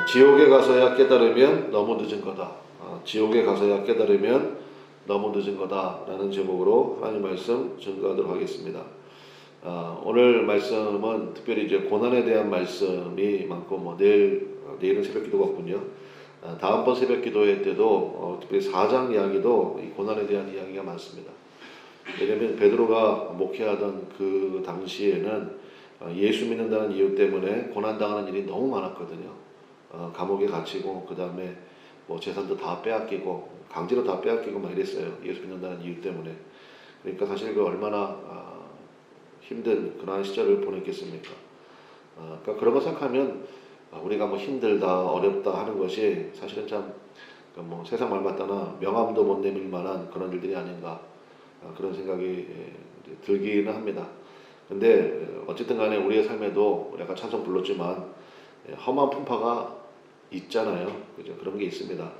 지옥에 가서야 깨달으면 너무 늦은 거다. 지옥에 가서야 깨달으면 너무 늦은 거다 라는 제목으로 하나님 말씀 증거하도록 하겠습니다. 오늘 말씀은 특별히 이제 고난에 대한 말씀이 많고 내일은 새벽 기도가 없군요. 다음번 새벽 기도회 때도 특별히 4장 이야기도 이 고난에 대한 이야기가 많습니다. 왜냐하면 베드로가 목회하던 그 당시에는 예수 믿는다는 이유 때문에 고난당하는 일이 너무 많았거든요. 감옥에 갇히고 그 다음에 재산도 다 빼앗기고 강제로 다 빼앗기고 막 이랬어요. 예수 믿는다는 이유 때문에. 그러니까 사실 그 얼마나 힘든 그러한 시절을 보냈겠습니까? 그러니까 그런 거 생각하면 우리가 힘들다 어렵다 하는 것이 사실은 참 세상 말 맞다나 명함도 못 내밀 만한 그런 일들이 아닌가 그런 생각이 들기는 합니다. 근데 어쨌든 간에 우리의 삶에도 우리 아까 찬송 불렀지만 험한 풍파가 있잖아요. 그죠? 그런 게 있습니다.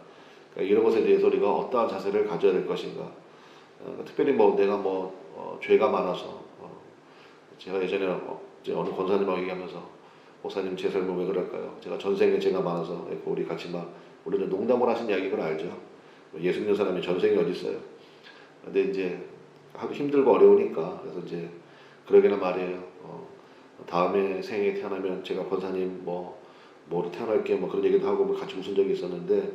그러니까 이런 것에 대해서 우리가 어떠한 자세를 가져야 될 것인가. 특별히 내가 죄가 많아서 제가 예전에 어느 권사님하고 얘기하면서 목사님 제 삶은 왜 그럴까요? 제가 전생에 죄가 많아서 우리 같이 우리는 농담을 하신 이야기를 알죠. 예수 믿는 사람이 전생이 어디 있어요? 근데 이제 하도 힘들고 어려우니까 그래서 이제 그러게나 말이에요. 다음에 생에 태어나면 제가 권사님 뭐로 태어날게 그런 얘기도 하고 같이 웃은 적이 있었는데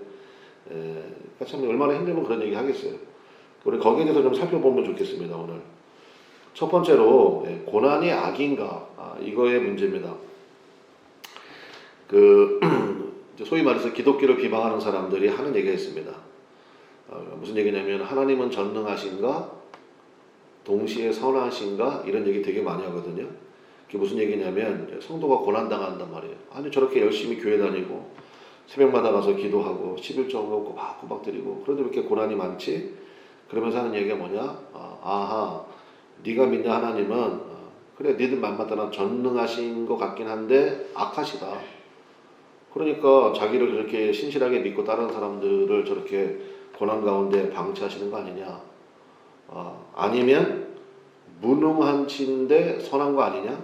그러니까 참 얼마나 힘들면 그런 얘기 하겠어요. 우리 거기에 대해서 좀 살펴보면 좋겠습니다. 오늘 첫 번째로 고난이 악인가 이거의 문제입니다. 소위 말해서 기독교를 비방하는 사람들이 하는 얘기가 있습니다. 무슨 얘기냐면 하나님은 전능하신가 동시에 선하신가 이런 얘기 되게 많이 하거든요. 그게 무슨 얘기냐면 성도가 고난당한단 말이에요. 아니 저렇게 열심히 교회 다니고 새벽마다 가서 기도하고 11조하고 꼬박꼬박 드리고 그런데 왜 이렇게 고난이 많지? 그러면서 하는 얘기가 뭐냐? 네가 믿는 하나님은 그래 니들 맘마다나 전능하신 것 같긴 한데 악하시다. 그러니까 자기를 그렇게 신실하게 믿고 따르는 사람들을 저렇게 고난 가운데 방치하시는 거 아니냐? 아니면 무능한 친데 선한 거 아니냐?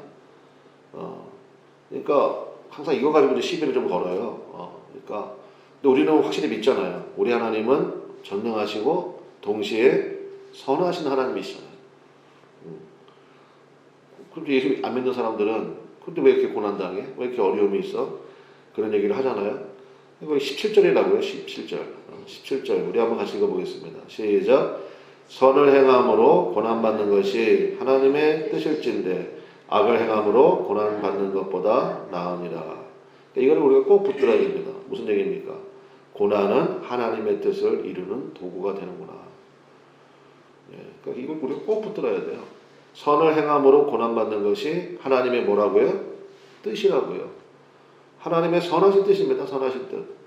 그러니까 항상 이거 가지고 이제 시비를 좀 걸어요. 그러니까 근데 우리는 확실히 믿잖아요. 우리 하나님은 전능하시고 동시에 선하신 하나님이시잖아요. 그런데 예수 안 믿는 사람들은 근데 왜 이렇게 고난당해? 왜 이렇게 어려움이 있어? 그런 얘기를 하잖아요. 이거 17절이라고요. 17절. 17절. 우리 한번 같이 읽어보겠습니다. 시작. 선을 행함으로 고난받는 것이 하나님의 뜻일진데 악을 행함으로 고난받는 것보다 나으니라. 이거를 우리가 꼭 붙들어야 됩니다. 무슨 얘기입니까? 고난은 하나님의 뜻을 이루는 도구가 되는구나. 그러니까 이걸 우리가 꼭 붙들어야 돼요. 선을 행함으로 고난받는 것이 하나님의 뭐라고요? 뜻이라고요. 하나님의 선하신 뜻입니다. 선하신 뜻.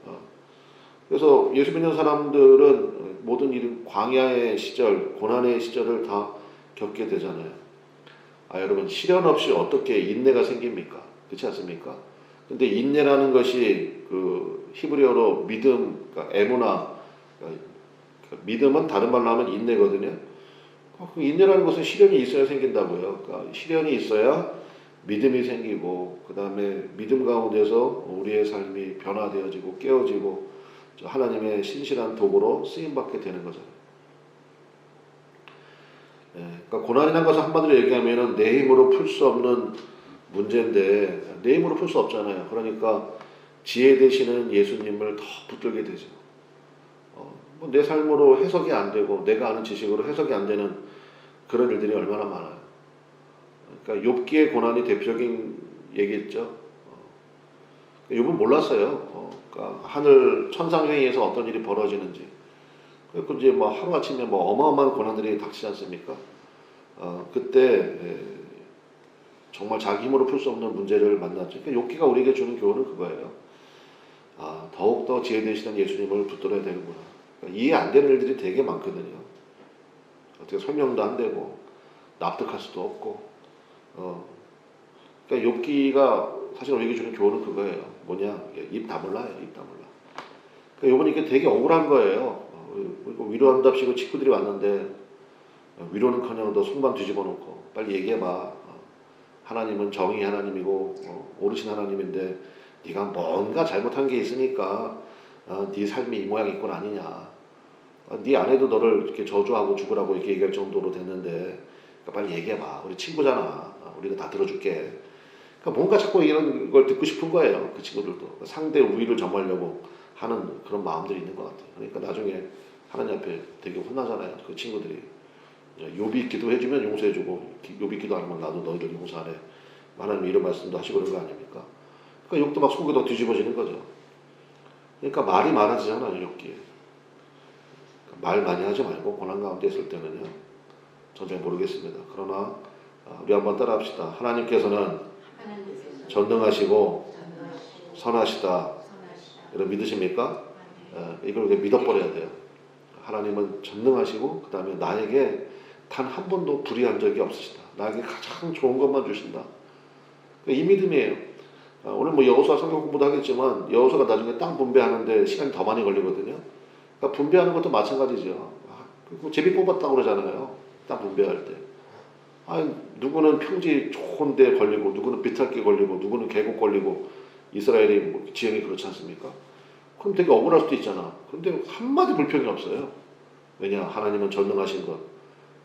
그래서 예수 믿는 사람들은 모든 일 광야의 시절, 고난의 시절을 다 겪게 되잖아요. 여러분 시련 없이 어떻게 인내가 생깁니까? 그렇지 않습니까? 근데 인내라는 것이 그 히브리어로 믿음, 그러니까 에무나, 믿음은 다른 말로 하면 인내거든요. 그 인내라는 것은 시련이 있어야 생긴다고요. 그러니까 시련이 있어야 믿음이 생기고 그 다음에 믿음 가운데서 우리의 삶이 변화되어지고 깨어지고 하나님의 신실한 도구로 쓰임받게 되는 거잖아요. 그러니까 고난이라는 것을 한마디로 얘기하면 내 힘으로 풀 수 없는 문제인데 내 힘으로 풀 수 없잖아요. 그러니까 지혜 되시는 예수님을 더 붙들게 되죠. 내 삶으로 해석이 안 되고 내가 아는 지식으로 해석이 안 되는 그런 일들이 얼마나 많아요. 그러니까 욥기의 고난이 대표적인 얘기였죠. 욥은 몰랐어요. 그러니까 하늘 천상에 의해서 어떤 일이 벌어지는지. 그리고 이제 하루아침에 어마어마한 고난들이 닥치지 않습니까? 그때 정말 자기 힘으로 풀 수 없는 문제를 만났죠. 그러니까 욥기가 우리에게 주는 교훈은 그거예요. 더욱더 지혜 되시는 예수님을 붙들어야 되는구나. 그러니까 이해 안 되는 일들이 되게 많거든요. 어떻게 설명도 안 되고 납득할 수도 없고. 그러니까 욥기가 사실 우리에게 주는 교훈은 그거예요. 뭐냐? 입 다물라요. 입 다물라. 그러니까 욥은 이게 되게 억울한 거예요. 위로한답시고 친구들이 왔는데 위로는커녕 너 손만 뒤집어 놓고 빨리 얘기해봐. 하나님은 정의 하나님이고 오르신 하나님인데 네가 뭔가 잘못한 게 있으니까 네 삶이 이 모양 이꼴 아니냐. 네 아내도 너를 이렇게 저주하고 죽으라고 이렇게 얘기할 정도로 됐는데 그러니까 빨리 얘기해봐. 우리 친구잖아. 우리가 다 들어줄게. 그러니까 뭔가 자꾸 이런 걸 듣고 싶은 거예요. 그 친구들도. 상대 우위를 점하려고 하는 그런 마음들이 있는 것 같아요. 그러니까 나중에 하나님 앞에 되게 혼나잖아요. 그 친구들이. 욥이 기도해주면 용서해주고 욥이 기도 안 하면 나도 너희를 용서 안 해. 하나님 이런 말씀도 하시고 그런 거 아닙니까? 그러니까 욥도 막 속이 더 뒤집어지는 거죠. 그러니까 말이 많아지잖아요. 욥기에. 그러니까 말 많이 하지 말고 고난 가운데 있을 때는요. 전 잘 모르겠습니다. 그러나 우리 한번 따라합시다. 하나님께서는 전능하시고 선하시다. 여러분 믿으십니까? 이걸 믿어버려야 돼요. 하나님은 전능하시고 그 다음에 나에게 단 한 번도 불의한 적이 없으시다. 나에게 가장 좋은 것만 주신다. 이 믿음이에요. 오늘 뭐 여호수아 성경 공부도 하겠지만 여호수아가 나중에 땅 분배하는데 시간이 더 많이 걸리거든요. 그러니까 분배하는 것도 마찬가지죠. 제비 뽑았다고 그러잖아요. 땅 분배할 때. 누구는 평지 좋은 데 걸리고 누구는 비탈게 걸리고 누구는 계곡 걸리고 이스라엘이 뭐 지형이 그렇지 않습니까? 그럼 되게 억울할 수도 있잖아. 그런데 한마디 불평이 없어요. 왜냐? 하나님은 전능하신 것.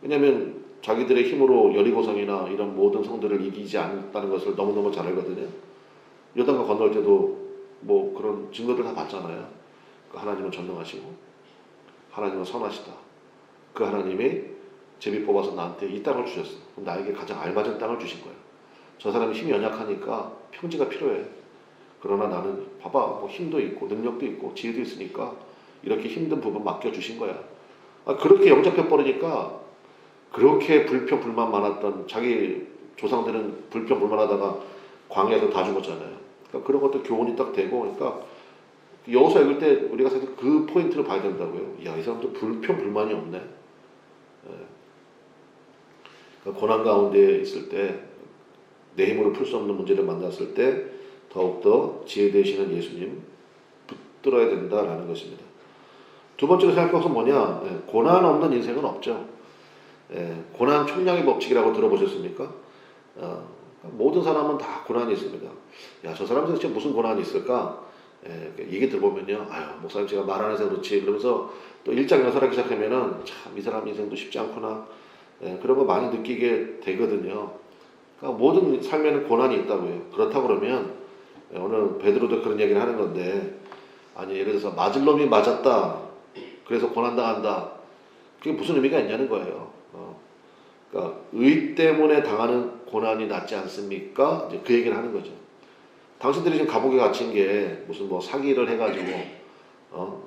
왜냐하면 자기들의 힘으로 여리고성이나 이런 모든 성들을 이기지 않았다는 것을 너무너무 잘 알거든요. 요단강 건널 때도 뭐 그런 증거들 다 봤잖아요. 하나님은 전능하시고 하나님은 선하시다. 그 하나님이 제비 뽑아서 나한테 이 땅을 주셨어. 그럼 나에게 가장 알맞은 땅을 주신 거예요. 저 사람이 힘이 연약하니까 평지가 필요해. 그러나 나는 봐봐 뭐 힘도 있고 능력도 있고 지혜도 있으니까 이렇게 힘든 부분 맡겨주신 거야. 그렇게 영접해 버리니까 그렇게 불평 불만 많았던 자기 조상들은 불평 불만하다가 광야에서 다 죽었잖아요. 그러니까 그런 것도 교훈이 딱 되고, 그러니까 여호수아 읽을 때 우리가 사실 그 포인트를 봐야 된다고요. 야, 이 사람들 불평 불만이 없네. 그러니까 고난 가운데 있을 때 내 힘으로 풀 수 없는 문제를 만났을 때 더욱더 지혜 되시는 예수님 붙들어야 된다라는 것입니다. 두 번째로 생각할 것은 뭐냐? 고난 없는 인생은 없죠. 고난 총량의 법칙이라고 들어보셨습니까? 모든 사람은 다 고난이 있습니다. 야, 저 사람 도대체 무슨 고난이 있을까? 얘기 들어보면요. 아유, 목사님 제가 말 안 해서 그렇지. 그러면서 또 일장연설하기 시작하면은 참 이 사람 인생도 쉽지 않구나. 그런 거 많이 느끼게 되거든요. 그러니까 모든 삶에는 고난이 있다고요. 그렇다고 그러면 오늘 베드로도 그런 얘기를 하는 건데, 아니 예를 들어서 맞을 놈이 맞았다. 그래서 고난당한다. 그게 무슨 의미가 있냐는 거예요. 그러니까 의 때문에 당하는 고난이 낫지 않습니까? 이제 그 얘기를 하는 거죠. 당신들이 지금 감옥에 갇힌 게 무슨 뭐 사기를 해가지고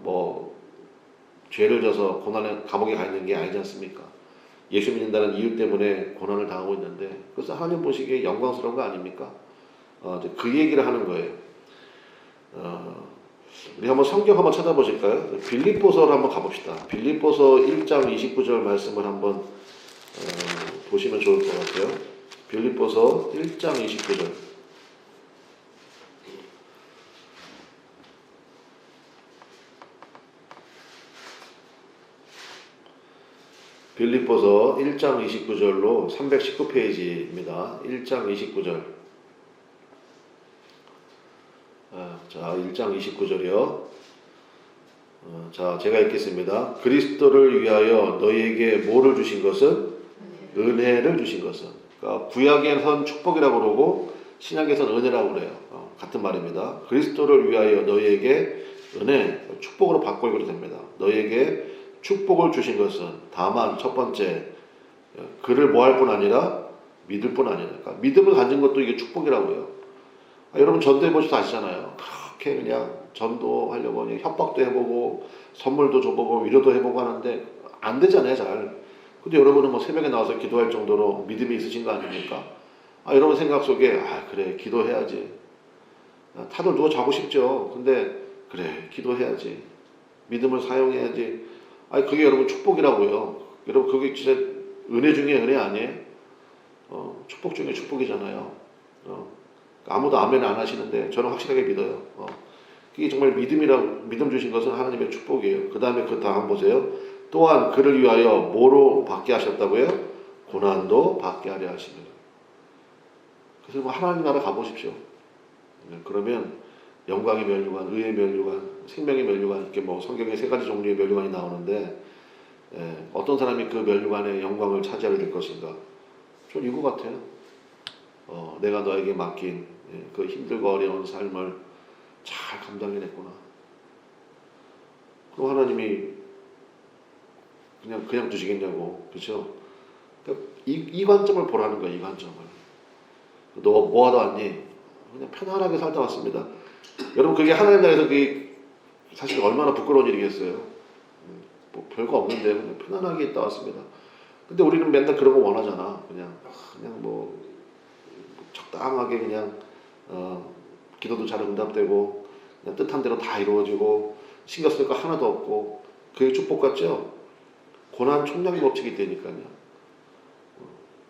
뭐 죄를 져서 고난에 감옥에 가 있는 게 아니지 않습니까? 예수 믿는다는 이유 때문에 고난을 당하고 있는데, 그래서 하나님 보시기에 영광스러운 거 아닙니까? 이제 그 얘기를 하는 거예요. 우리 한번 성경 한번 찾아보실까요? 빌립보서를 한번 가봅시다. 빌립보서 1장 29절 말씀을 한번 보시면 좋을 것 같아요. 빌립보서 1장 29절. 빌립보서 1장 29절로 319페이지입니다. 1장 29절. 자, 1장 29절이요. 자, 제가 읽겠습니다. 그리스도를 위하여 너희에게 뭐를 주신 것은? 은혜를 주신 것은. 그러니까 구약에선 축복이라고 그러고 신약에서는 은혜라고 그래요. 같은 말입니다. 그리스도를 위하여 너희에게 은혜, 축복으로 바꿔 읽어도 됩니다. 너희에게 축복을 주신 것은 다만 첫 번째 그를 뭐 할 뿐 아니라 믿을 뿐 아니라, 그러니까 믿음을 가진 것도 이게 축복이라고요. 여러분 전도해 보셔서 아시잖아요. 그렇게 그냥 전도하려고 협박도 해보고 선물도 줘보고 위로도 해보고 하는데 안 되잖아요, 잘. 근데 여러분은 뭐 새벽에 나와서 기도할 정도로 믿음이 있으신 거 아닙니까? 여러분 생각 속에 그래 기도해야지. 다들 누워 자고 싶죠. 근데 그래 기도해야지. 믿음을 사용해야지. 그게 여러분 축복이라고요. 여러분 그게 진짜 은혜 중에 은혜 아니에요? 축복 중에 축복이잖아요. 아무도 아멘 안 하시는데 저는 확실하게 믿어요. 그게 정말 믿음 주신 것은 하나님의 축복이에요. 그 다음에 그 다음 보세요. 또한 그를 위하여 뭐로 받게 하셨다고요? 고난도 받게 하려 하십니다. 그래서 뭐 하나님 나라 가보십시오. 그러면 영광의 면류관, 의의 면류관, 생명의 면류관, 이렇게 뭐 성경에 세 가지 종류의 면류관이 나오는데 어떤 사람이 그 면류관의 영광을 차지하게 될 것인가? 전 이거 같아요. 내가 너에게 맡긴 그 힘들고 어려운 삶을 잘 감당해냈구나. 그럼 하나님이 그냥 두시겠냐고, 그렇죠? 그러니까 이 관점을 보라는 거야, 이 관점을. 너 뭐 하다 왔니? 그냥 편안하게 살다 왔습니다. 여러분, 그게 하나님 나라에서 그게 사실 얼마나 부끄러운 일이겠어요. 뭐 별거 없는데 그냥 편안하게 있다 왔습니다. 근데 우리는 맨날 그런 거 원하잖아. 그냥 뭐 적당하게 그냥 기도도 잘 응답되고 그냥 뜻한 대로 다 이루어지고 신경 쓸 거 하나도 없고 그게 축복 같죠? 고난 총량이 법칙이 되니까요.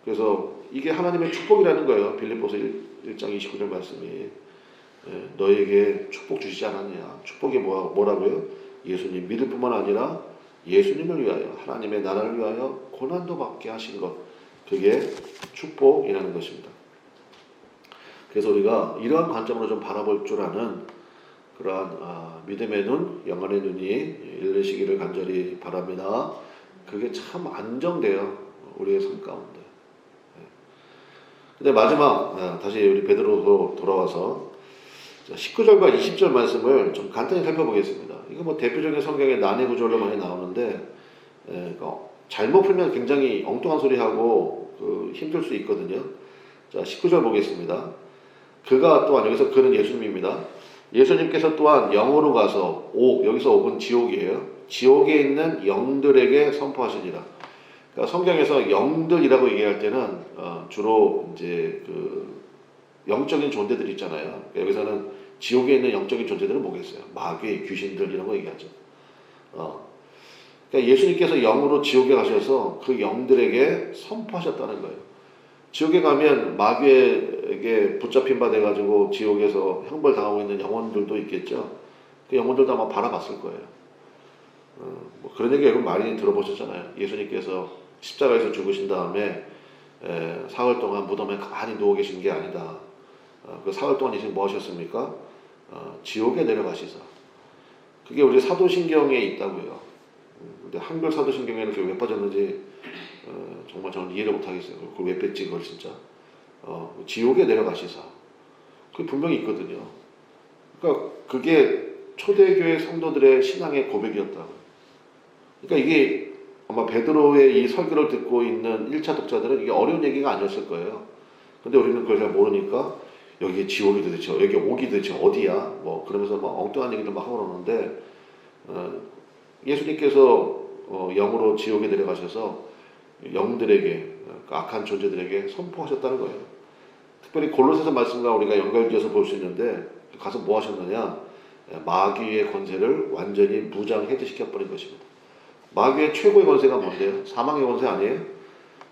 그래서 이게 하나님의 축복이라는 거예요. 빌립보서 1장 29절 말씀이 너에게 축복 주시지 않았냐. 축복이 뭐라고요? 예수님 믿을 뿐만 아니라 예수님을 위하여 하나님의 나라를 위하여 고난도 받게 하신 것, 그게 축복이라는 것입니다. 그래서 우리가 이러한 관점으로 좀 바라볼 줄 아는 그러한 믿음의 눈, 영안의 눈이 열리시기를 간절히 바랍니다. 그게 참 안정돼요, 우리의 삶 가운데. 근데 마지막 다시 우리 베드로로 돌아와서 19절과 20절 말씀을 좀 간단히 살펴보겠습니다. 이거 뭐 대표적인 성경의 난해 구절로 많이 나오는데 잘못 풀면 굉장히 엉뚱한 소리하고 힘들 수 있거든요. 자, 19절 보겠습니다. 그가 또한, 여기서 그는 예수님입니다. 예수님께서 또한 영으로 가서 여기서 옥은 지옥이에요. 지옥에 있는 영들에게 선포하시니라. 그러니까 성경에서 영들이라고 얘기할 때는 주로 이제 영적인 존재들 있잖아요. 그러니까 여기서는 지옥에 있는 영적인 존재들은 뭐겠어요? 마귀, 귀신들 이런 거 얘기하죠. 그러니까 예수님께서 영으로 지옥에 가셔서 그 영들에게 선포하셨다는 거예요. 지옥에 가면 마귀에게 붙잡힌 바 돼가지고 지옥에서 형벌 당하고 있는 영혼들도 있겠죠. 그 영혼들도 아마 바라봤을 거예요. 뭐 그런 얘기 여러분 많이 들어보셨잖아요. 예수님께서 십자가에서 죽으신 다음에 사흘 동안 무덤에 가만히 누워 계신 게 아니다. 그 사흘 동안 예수님 뭐 하셨습니까? 지옥에 내려가시사. 그게 우리 사도신경에 있다고요. 근데 한글 사도신경에는 그게 왜 빠졌는지 정말 저는 이해를 못하겠어요. 그걸 왜 뺐지 그걸 진짜. 지옥에 내려가시사. 그게 분명히 있거든요. 그러니까 그게 초대교회 성도들의 신앙의 고백이었다고요. 그러니까 이게 아마 베드로의 이 설교를 듣고 있는 1차 독자들은 이게 어려운 얘기가 아니었을 거예요. 근데 우리는 그걸 잘 모르니까 여기 지옥이 도대체, 여기 옥이 도대체 어디야? 뭐 그러면서 막 엉뚱한 얘기를 막 하고 그러는데 예수님께서 영으로 지옥에 내려가셔서 영들에게, 악한 존재들에게 선포하셨다는 거예요. 특별히 골로새서 말씀과 우리가 연결지어서 볼 수 있는데 가서 뭐 하셨느냐? 마귀의 권세를 완전히 무장해제시켜버린 것입니다. 마귀의 최고의 권세가 뭔데요? 사망의 권세 아니에요?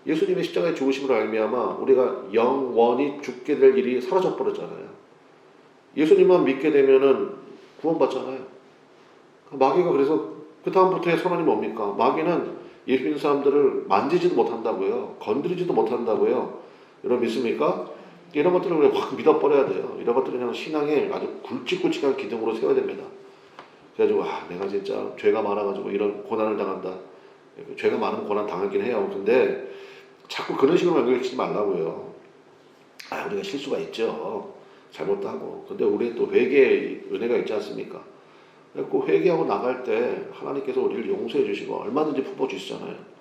예수님의 십자가의 죽으심으로 알미암아 우리가 영원히 죽게 될 일이 사라져 버렸잖아요. 예수님만 믿게 되면은 구원받잖아요. 마귀가 그래서 그 다음부터의 선언이 뭡니까? 마귀는 예수 믿는 사람들을 만지지도 못한다고요. 건드리지도 못한다고요. 여러분 믿습니까? 이런 것들을 우리가 확 믿어버려야 돼요. 이런 것들은 그냥 신앙에 아주 굵직굵직한 기둥으로 세워야 됩니다. 그래가지고 내가 진짜 죄가 많아가지고 이런 고난을 당한다. 죄가 많으면 고난 당하긴 해요. 근데 자꾸 그런 식으로 연결시키지 말라고요. 우리가 실수가 있죠. 잘못도 하고. 근데 우리 또 회개의 은혜가 있지 않습니까? 그 회개하고 나갈 때 하나님께서 우리를 용서해 주시고 얼마든지 품어 주시잖아요.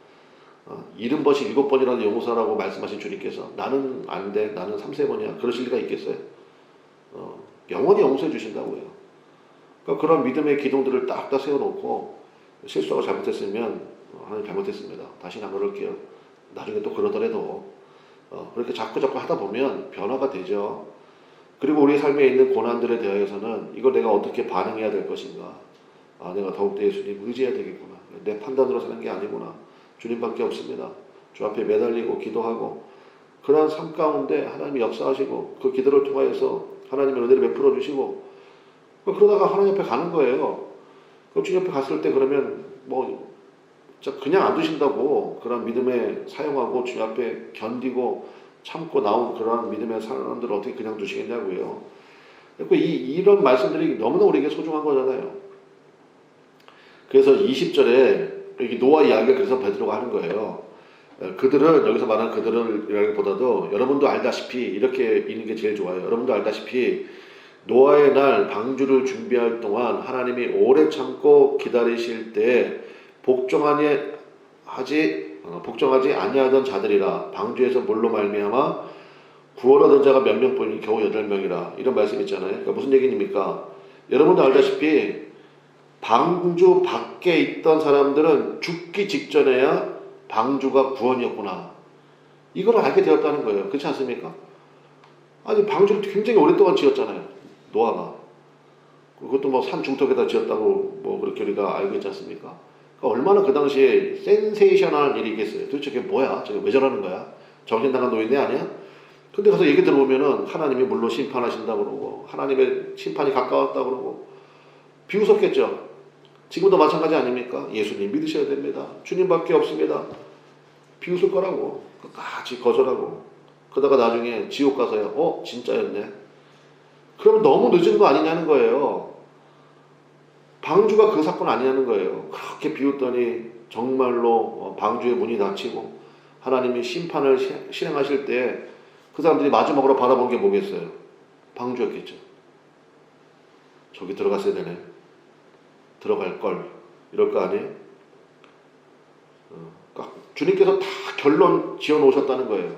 70번씩 7번이라도 용서하라고 말씀하신 주님께서 나는 안 돼, 나는 3-4번이야. 그러실 리가 있겠어요? 영원히 용서해 주신다고요. 그러니까 그런 믿음의 기둥들을 딱딱 세워놓고 실수하고 잘못했으면 하나님 잘못했습니다. 다시는 안 그럴게요. 나중에 또 그러더라도 그렇게 자꾸 하다 보면 변화가 되죠. 그리고 우리 삶에 있는 고난들에 대해서는 이걸 내가 어떻게 반응해야 될 것인가. 내가 더욱더 예수님 의지해야 되겠구나. 내 판단으로 사는 게 아니구나. 주님밖에 없습니다. 주 앞에 매달리고 기도하고 그러한 삶 가운데 하나님이 역사하시고 그 기도를 통하여서 하나님의 은혜를 베풀어 주시고 그러다가 하나님 앞에 가는 거예요. 주님 앞에 갔을 때 그러면 뭐 그냥 안 두신다고 그런 믿음에 사용하고 주님 앞에 견디고 참고 나온 그러한 믿음의 사람들을 어떻게 그냥 두시겠냐고요. 이런 말씀들이 너무나 우리에게 소중한 거잖아요. 그래서 20절에 여기 노아 이야기를 그래서 베드로가 하는 거예요. 그들은, 여기서 말하는 그들이라기보다도 여러분도 알다시피 이렇게 있는 게 제일 좋아요. 여러분도 알다시피 노아의 날 방주를 준비할 동안 하나님이 오래 참고 기다리실 때 복종하지 아니하던 자들이라 방주에서 물로 말미암아 구원하던 자가 몇 명뿐이니 겨우 8명이라 이런 말씀 있잖아요. 그러니까 무슨 얘기입니까? 여러분도 알다시피 방주 밖에 있던 사람들은 죽기 직전에야 방주가 구원이었구나. 이걸 알게 되었다는 거예요. 그렇지 않습니까? 아니 방주를 굉장히 오랫동안 지었잖아요. 노아가. 그것도 뭐 산 중턱에다 지었다고 뭐 그렇게 우리가 알고 있지 않습니까? 그러니까 얼마나 그 당시에 센세이셔널한 일이겠어요. 도대체 저게 뭐야? 저게 왜 저러는 거야? 정신 나간 노인네 아니야? 근데 가서 얘기 들어보면은 하나님이 물로 심판하신다고 그러고 하나님의 심판이 가까웠다고 그러고 비웃었겠죠. 지금도 마찬가지 아닙니까? 예수님 믿으셔야 됩니다. 주님밖에 없습니다. 비웃을 거라고. 끝까지 거절하고. 그러다가 나중에 지옥 가서요. 진짜였네. 그러면 너무 늦은 거 아니냐는 거예요. 방주가 그 사건 아니냐는 거예요. 그렇게 비웃더니 정말로 방주의 문이 닫히고 하나님이 심판을 실행하실 때 그 사람들이 마지막으로 바라본 게 뭐겠어요? 방주였겠죠. 저기 들어갔어야 되네. 들어갈 걸. 이럴 거 아니에요? 그러니까 주님께서 다 결론 지어 놓으셨다는 거예요.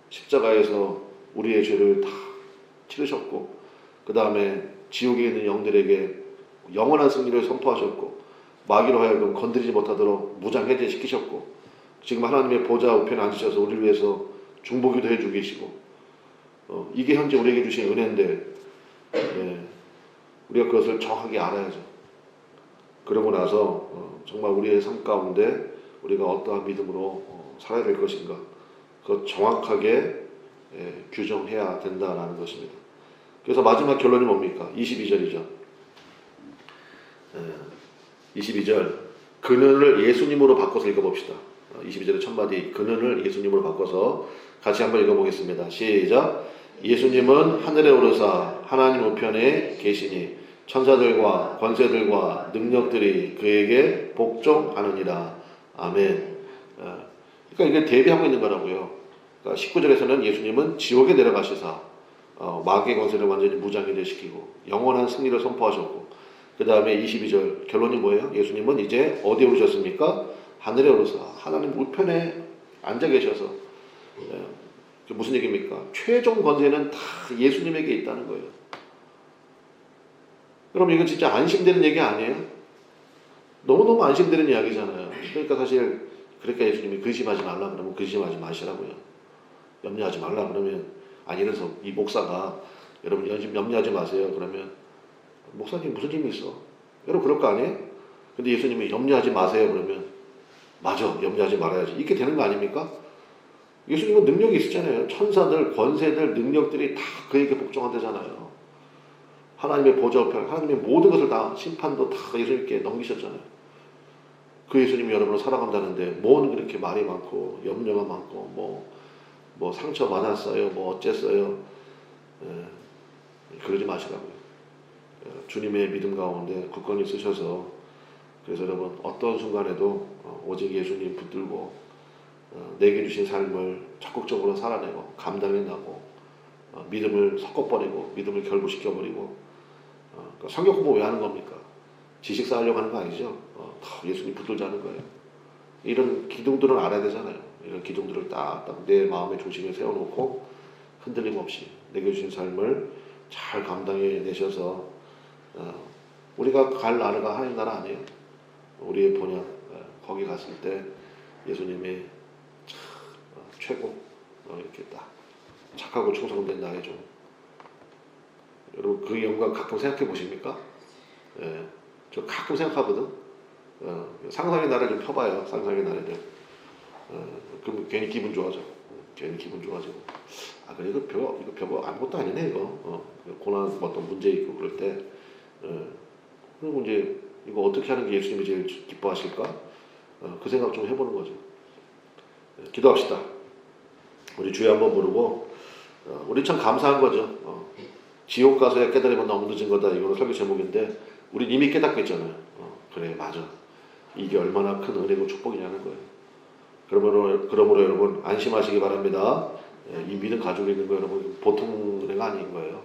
십자가에서 우리의 죄를 다 치르셨고 그 다음에 지옥에 있는 영들에게 영원한 승리를 선포하셨고 마귀로 하여금 건드리지 못하도록 무장해제 시키셨고 지금 하나님의 보좌 우편에 앉으셔서 우리를 위해서 중보기도 해주고 계시고 이게 현재 우리에게 주신 은혜인데 우리가 그것을 정확하게 알아야죠. 그러고 나서 정말 우리의 삶 가운데 우리가 어떠한 믿음으로 살아야 될 것인가 그것 정확하게 규정해야 된다라는 것입니다. 그래서 마지막 결론이 뭡니까? 22절이죠. 22절 그는을 예수님으로 바꿔서 읽어봅시다. 22절의 첫마디 그는을 예수님으로 바꿔서 같이 한번 읽어보겠습니다. 시작. 예수님은 하늘에 오르사 하나님 우편에 계시니 천사들과 권세들과 능력들이 그에게 복종하느니라. 아멘. 그러니까 이게 대비하고 있는 거라고요. 그러니까 19절에서는 예수님은 지옥에 내려가시사 마귀의 권세를 완전히 무장해제시키고 영원한 승리를 선포하셨고 그 다음에 22절 결론이 뭐예요? 예수님은 이제 어디에 오르셨습니까? 하늘에 오르사 하나님 우편에 앉아 계셔서 무슨 얘기입니까? 최종 권세는 다 예수님에게 있다는 거예요. 그럼 이건 진짜 안심되는 얘기 아니에요? 너무너무 안심되는 이야기잖아요. 그러니까 사실 그러니까 예수님이 근심하지 말라 그러면 근심하지 마시라고요. 염려하지 말라 그러면 예를 들어서 이 목사가 여러분 염려하지 마세요 그러면 목사님 무슨 힘이 있어? 여러분 그럴 거 아니에요? 근데 예수님이 염려하지 마세요 그러면 맞아 염려하지 말아야지 이렇게 되는 거 아닙니까? 예수님은 능력이 있었잖아요. 천사들 권세들 능력들이 다 그에게 복종한다잖아요. 하나님의 보좌 우편 하나님의 모든 것을 다 심판도 다 예수님께 넘기셨잖아요. 그 예수님이 여러분을 사랑한다는데 뭔 그렇게 말이 많고 염려가 많고 뭐 상처 많았어요 뭐 어쨌어요. 그러지 마시라고요. 주님의 믿음 가운데 굳건히 쓰셔서 그래서 여러분 어떤 순간에도 오직 예수님 붙들고 내게 주신 삶을 적극적으로 살아내고 감당해나고 믿음을 섞어버리고 믿음을 결부시켜버리고 그러니까 성경 공부 왜 하는 겁니까? 지식 쌓으려고 하는 거 아니죠? 예수님 붙들자는 거예요. 이런 기둥들은 알아야 되잖아요. 이런 기둥들을 딱 내 마음의 중심에 세워놓고 흔들림 없이 내게 주신 삶을 잘 감당해내셔서 우리가 갈 나라가 하나님 나라 아니에요? 우리의 본향 거기 갔을 때 예수님이 최고 이렇게 딱 착하고 충성된 나의 종. 여러분 그 영광 가끔 생각해 보십니까? 저 가끔 생각하거든. 상상의 나라를 좀 펴봐요. 상상의 나라를. 그럼 괜히 기분 좋아져. 괜히 기분 좋아지고. 그래 이거 별거 아무것도 아니네 이거. 고난 어떤 문제 있고 그럴 때. 그리고 이제 이거 어떻게 하는 게 예수님이 제일 기뻐하실까? 그 생각 좀 해보는 거죠. 기도합시다. 우리 주여 한번 부르고 우리 참 감사한 거죠. 지옥 가서야 깨달으면 너무 늦은 거다. 이거는 설교 제목인데 우리 이미 깨닫고 있잖아요. 그래 맞아. 이게 얼마나 큰 은혜고 축복이냐는 거예요. 그러므로 여러분 안심하시기 바랍니다. 이 믿음 가지고 있는 거 여러분 보통 은혜가 아닌 거예요.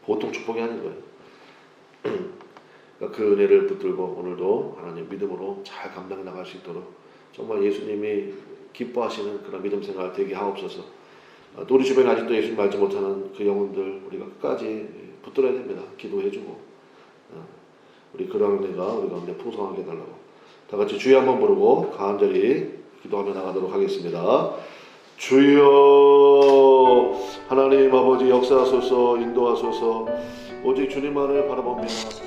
보통 축복이 아닌 거예요. 그러니까 그 은혜를 붙들고 오늘도 하나님 믿음으로 잘 감당 나갈 수 있도록 정말 예수님이 기뻐하시는 그런 믿음 생활 되게 하옵소서. 또 우리 주변에 아직도 예수님 알지 못하는 그 영혼들 우리가 끝까지 붙들어야 됩니다. 기도해주고 우리 그런 은혜가 우리 가운데 풍성하게 해달라고 다 같이 주여 한번 부르고 간절히 기도하며 나가도록 하겠습니다. 주여 하나님 아버지 역사하소서 인도하소서 오직 주님만을 바라봅니다.